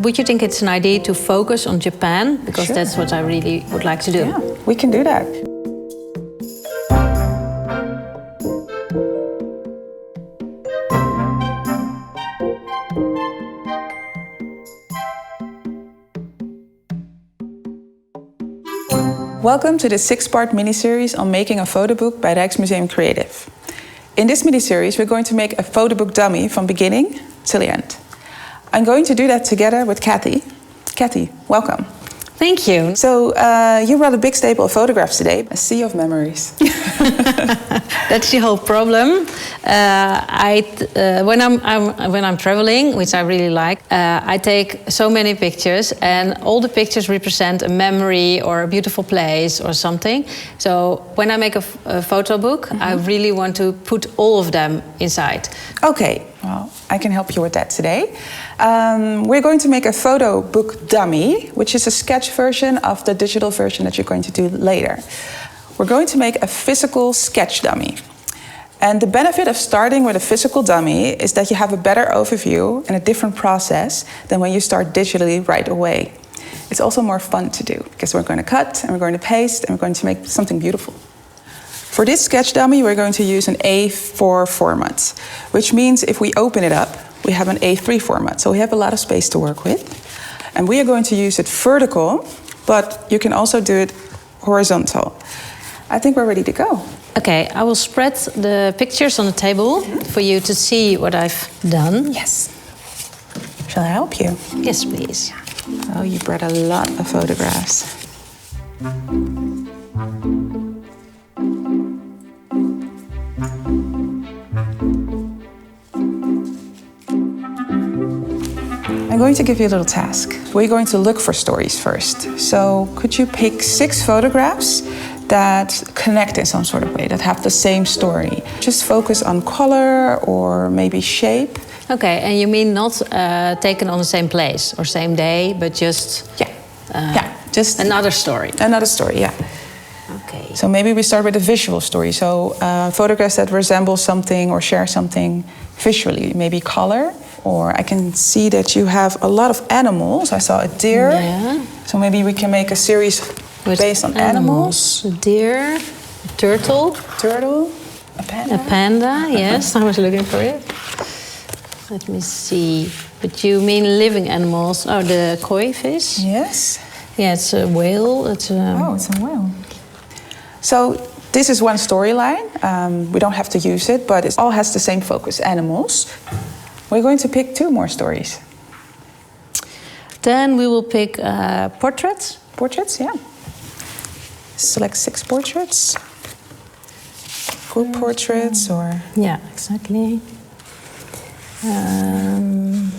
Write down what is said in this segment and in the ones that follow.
Would you think it's an idea to focus on Japan? Because Sure. that's what I really would like to do. Yeah, we can do that. Welcome to the 6-part miniseries on making a photobook by Rijksmuseum Creative. In this miniseries, we're going to make a photobook dummy from beginning till the end. I'm going to do that together with Kathy. Kathy, welcome. Thank you. So you brought a big staple of photographs today, a sea of memories. That's the whole problem. When I'm traveling, which I really like, I take so many pictures, and all the pictures represent a memory or a beautiful place or something. So when I make a photo book, I really want to put all of them inside. Okay, well, I can help you with that today. We're going to make a photo book dummy, which is a sketch version of the digital version that you're going to do later. We're going to make a physical sketch dummy. And the benefit of starting with a physical dummy is that you have a better overview and a different process than when you start digitally right away. It's also more fun to do because we're going to cut and we're going to paste and we're going to make something beautiful. For this sketch dummy, we're going to use an A4 format, which means if we open it up, we have an A3 format. So we have a lot of space to work with. And we are going to use it vertical, but you can also do it horizontal. I think we're ready to go. Okay, I will spread the pictures on the table for you to see what I've done. Yes. Shall I help you? Yes, please. Oh, you brought a lot of photographs. I'm going to give you a little task. We're going to look for stories first. So could you pick 6 photographs that connect in some sort of way, that have the same story? Just focus on color or maybe shape. Okay, and you mean not taken on the same place or same day, but just... Just another story. Another story, yeah. Okay. So maybe we start with a visual story. So photographs that resemble something or share something visually, maybe color. Or I can see that you have a lot of animals. I saw a deer. Yeah. So maybe we can make a series based on animals. A deer, a turtle. Turtle, a panda. A panda, yes, I was looking for it. Let me see. But you mean living animals? Oh, the koi fish? Yes. Yeah, it's a whale. It's a whale. So this is one storyline. We don't have to use it, but it all has the same focus, animals. We're going to pick 2 more stories. Then we will pick portraits. Portraits, yeah. Select 6 portraits. Group portraits or... Yeah, exactly. Maybe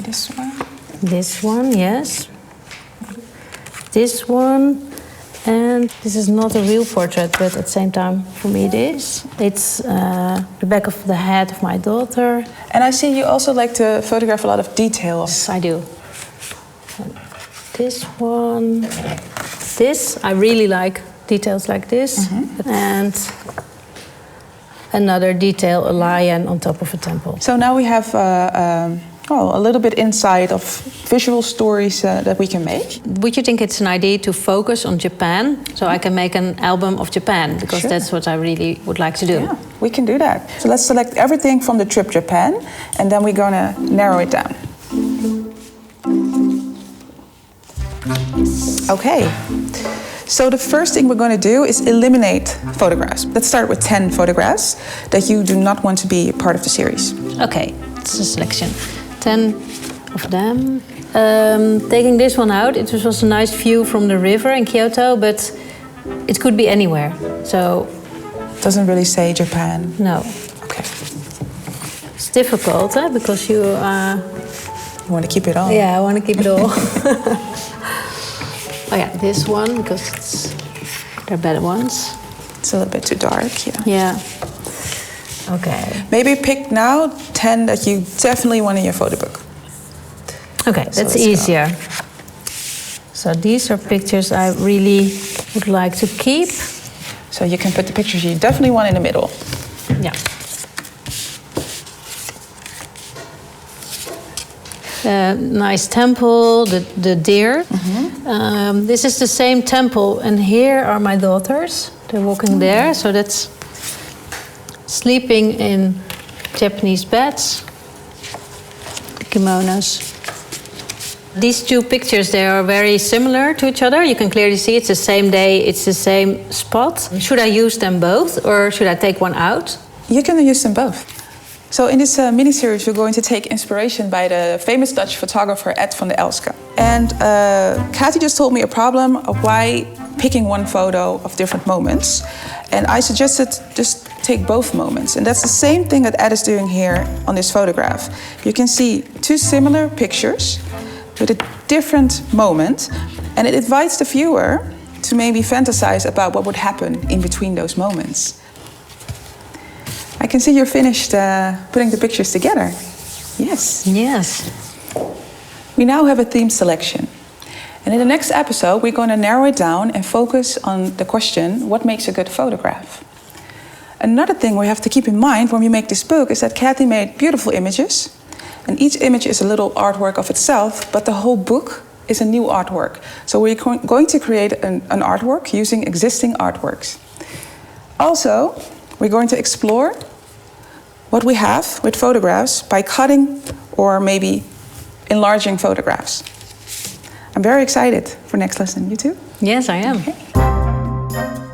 this one. This one, yes. This one. And this is not a real portrait, but at the same time, for me it is. It's the back of the head of my daughter. And I see you also like to photograph a lot of detail. Yes, I do. This one. This, I really like details like this. And another detail, a lion on top of a temple. So now we have a little bit insight of visual stories that we can make. Would you think it's an idea to focus on Japan? So I can make an album of Japan, because that's what I really would like to do. Yeah, we can do that. So let's select everything from the trip Japan, and then we're gonna narrow it down. Okay. So the first thing we're going to do is eliminate photographs. Let's start with 10 photographs that you do not want to be part of the series. Okay, it's a selection. 10 of them. Taking this one out, it was a nice view from the river in Kyoto, but it could be anywhere. So it doesn't really say Japan. No. Okay. It's difficult, because you you want to keep it all. Yeah, I want to keep it all. Oh yeah, this one, because they're better ones. It's a little bit too dark, yeah. Yeah. Okay. Maybe pick now 10 that you definitely want in your photo book. Okay, that's easier. So these are pictures I really would like to keep. So you can put the pictures you definitely want in the middle. Yeah. Nice temple, the deer. This is the same temple, and here are my daughters. They're walking there, so that's sleeping in Japanese beds, kimonos. These two pictures, they are very similar to each other. You can clearly see it's the same day, it's the same spot. Should I use them both, or should I take one out? You can use them both. So in this mini-series, we're going to take inspiration by the famous Dutch photographer Ed van der Elsken. And Kathy just told me a problem of why picking one photo of different moments. And I suggested just take both moments. And that's the same thing that Ed is doing here on this photograph. You can see two similar pictures with a different moment. And it invites the viewer to maybe fantasize about what would happen in between those moments. I can see you're finished putting the pictures together. Yes. Yes. We now have a theme selection. And in the next episode, we're going to narrow it down and focus on the question, what makes a good photograph? Another thing we have to keep in mind when we make this book is that Kathy made beautiful images. And each image is a little artwork of itself, but the whole book is a new artwork. So we're going to create an artwork using existing artworks. Also, we're going to explore what we have with photographs by cutting or maybe enlarging photographs. I'm very excited for next lesson. You too? Yes, I am. Okay.